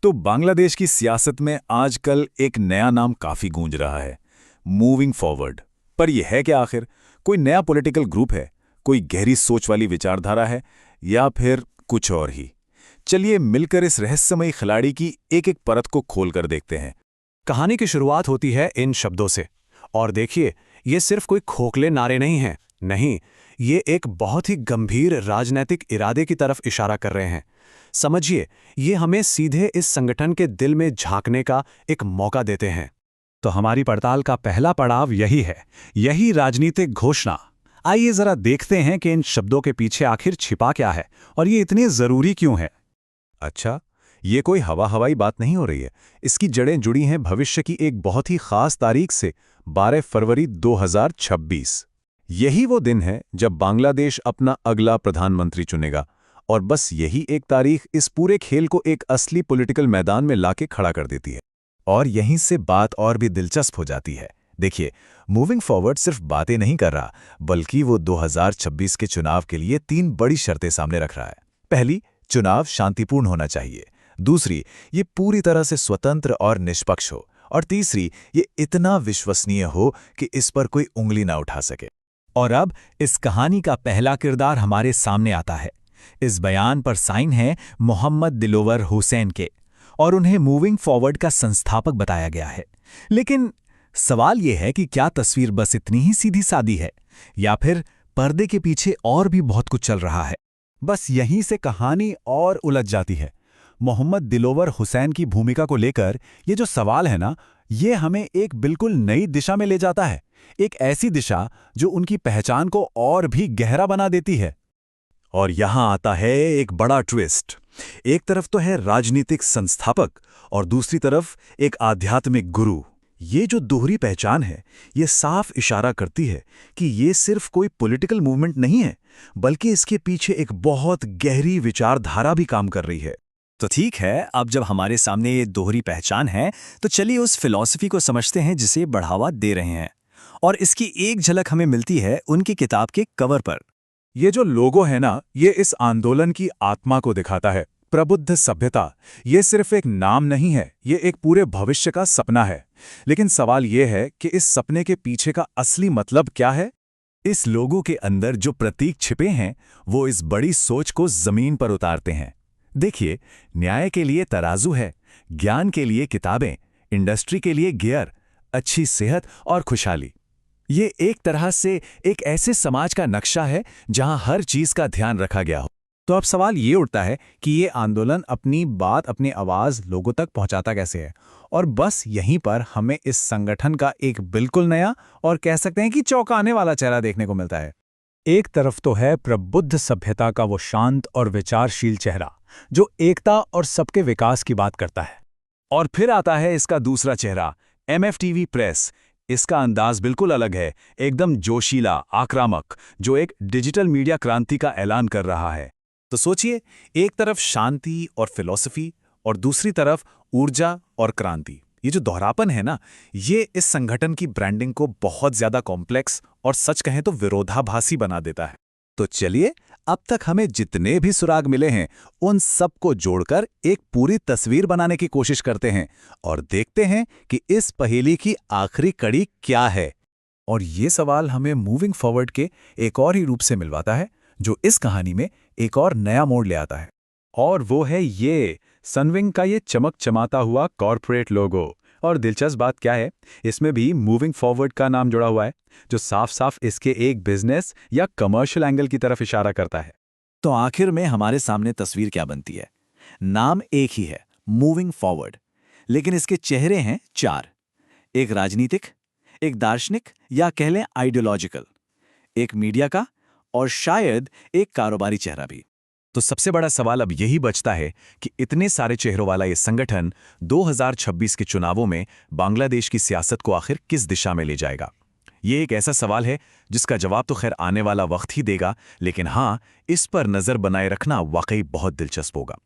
तो बांग्लादेश की सियासत में आजकल एक नया नाम काफी गूंज रहा है, मूविंग फॉरवर्ड। पर यह है क्या आखिर? कोई नया पॉलिटिकल ग्रुप है, कोई गहरी सोच वाली विचारधारा है, या फिर कुछ और ही? चलिए मिलकर इस रहस्यमयी खिलाड़ी की एक एक परत को खोलकर देखते हैं। कहानी की शुरुआत होती है इन शब्दों से। और देखिए, ये सिर्फ कोई खोखले नारे नहीं हैं। नहीं, ये एक बहुत ही गंभीर राजनैतिक इरादे की तरफ इशारा कर रहे हैं। समझिए, ये हमें सीधे इस संगठन के दिल में झांकने का एक मौका देते हैं। तो हमारी पड़ताल का पहला पड़ाव यही है, यही राजनीतिक घोषणा। आइए जरा देखते हैं कि इन शब्दों के पीछे आखिर छिपा क्या है और ये इतने जरूरी क्यों है। अच्छा, ये कोई हवाई बात नहीं हो रही है। इसकी जड़ें जुड़ी हैं भविष्य की एक बहुत ही खास तारीख से, 12 फरवरी 2026। यही वो दिन है जब बांग्लादेश अपना अगला प्रधानमंत्री चुनेगा। और बस यही एक तारीख इस पूरे खेल को एक असली पॉलिटिकल मैदान में लाके खड़ा कर देती है। और यहीं से बात और भी दिलचस्प हो जाती है। देखिए, मूविंग फॉरवर्ड सिर्फ बातें नहीं कर रहा, बल्कि वो 2026 के चुनाव के लिए 3 बड़ी शर्तें सामने रख रहा है। पहली, चुनाव शांतिपूर्ण होना चाहिए। दूसरी, ये पूरी तरह से स्वतंत्र और निष्पक्ष हो। और तीसरी, ये इतना विश्वसनीय हो कि इस पर कोई उंगली ना उठा सके। और अब इस कहानी का पहला किरदार हमारे सामने आता है। इस बयान पर साइन है मोहम्मद दिलोवर हुसैन के, और उन्हें मूविंग फॉरवर्ड का संस्थापक बताया गया है। लेकिन सवाल यह है कि क्या तस्वीर बस इतनी ही सीधी सादी है, या फिर पर्दे के पीछे और भी बहुत कुछ चल रहा है? बस यहीं से कहानी और उलझ जाती है। मोहम्मद दिलोवर हुसैन की भूमिका को लेकर ये जो सवाल है ना, ये हमें एक बिल्कुल नई दिशा में ले जाता है। एक ऐसी दिशा जो उनकी पहचान को और भी गहरा बना देती है। और यहां आता है एक बड़ा ट्विस्ट। एक तरफ तो है राजनीतिक संस्थापक, और दूसरी तरफ एक आध्यात्मिक गुरु। ये जो दोहरी पहचान है, ये साफ इशारा करती है कि ये सिर्फ कोई पॉलिटिकल मूवमेंट नहीं है, बल्कि इसके पीछे एक बहुत गहरी विचारधारा भी काम कर रही है। तो ठीक है, अब जब हमारे सामने ये दोहरी पहचान है, तो चलिए उस फिलॉसफी को समझते हैं जिसे बढ़ावा दे रहे हैं। और इसकी एक झलक हमें मिलती है उनकी किताब के कवर पर। ये जो लोगो है ना, ये इस आंदोलन की आत्मा को दिखाता है। प्रबुद्ध सभ्यता, ये सिर्फ एक नाम नहीं है, ये एक पूरे भविष्य का सपना है। लेकिन सवाल ये है कि इस सपने के पीछे का असली मतलब क्या है? इस लोगों के अंदर जो प्रतीक छिपे हैं, वो इस बड़ी सोच को जमीन पर उतारते हैं। देखिए, न्याय के लिए तराजू है, ज्ञान के लिए किताबें, इंडस्ट्री के लिए गियर, अच्छी सेहत और खुशहाली। ये एक तरह से एक ऐसे समाज का नक्शा है जहां हर चीज का ध्यान रखा गया हो। तो अब सवाल ये उठता है कि ये आंदोलन अपनी बात, अपनी आवाज लोगों तक पहुंचाता कैसे है? और बस यहीं पर हमें इस संगठन का एक बिल्कुल नया और कह सकते हैं कि चौंकाने वाला चेहरा देखने को मिलता है। एक तरफ तो है प्रबुद्ध सभ्यता का वो शांत और विचारशील चेहरा, जो एकता और सबके विकास की बात करता है। और फिर आता है इसका दूसरा चेहरा, एमएफटीवी प्रेस। इसका अंदाज बिल्कुल अलग है, एकदम जोशीला, आक्रामक, जो एक डिजिटल मीडिया क्रांति का ऐलान कर रहा है। तो सोचिए, एक तरफ शांति और फिलॉसफी, और दूसरी तरफ ऊर्जा और क्रांति। ये जो दोहरापन है ना, ये इस संगठन की ब्रांडिंग को बहुत ज्यादा कॉम्प्लेक्स और सच कहें तो विरोधाभासी बना देता है। तो चलिए, अब तक हमें जितने भी सुराग मिले हैं, उन सब को जोड़कर एक पूरी तस्वीर बनाने की कोशिश करते हैं और देखते हैं कि इस पहेली की आखिरी कड़ी क्या है। और ये सवाल हमें मूविंग फॉरवर्ड के एक और ही रूप से मिलवाता है, जो इस कहानी में एक और नया मोड़ ले आता है। और वो है ये सनविंग का ये चमक चमाता हुआ कॉर्पोरेट लोगो। और दिलचस्प बात क्या है, इसमें भी मूविंग फॉरवर्ड का नाम जुड़ा हुआ है, जो साफ साफ इसके एक बिजनेस या कमर्शियल एंगल की तरफ इशारा करता है। तो आखिर में हमारे सामने तस्वीर क्या बनती है? नाम एक ही है, मूविंग फॉरवर्ड, लेकिन इसके चेहरे हैं 4। एक राजनीतिक, एक दार्शनिक या कह लें आइडियोलॉजिकल, एक मीडिया का, और शायद एक कारोबारी चेहरा भी। तो सबसे बड़ा सवाल अब यही बचता है कि इतने सारे चेहरों वाला ये संगठन 2026 के चुनावों में बांग्लादेश की सियासत को आखिर किस दिशा में ले जाएगा। ये एक ऐसा सवाल है जिसका जवाब तो खैर आने वाला वक्त ही देगा, लेकिन हाँ, इस पर नजर बनाए रखना वाकई बहुत दिलचस्प होगा।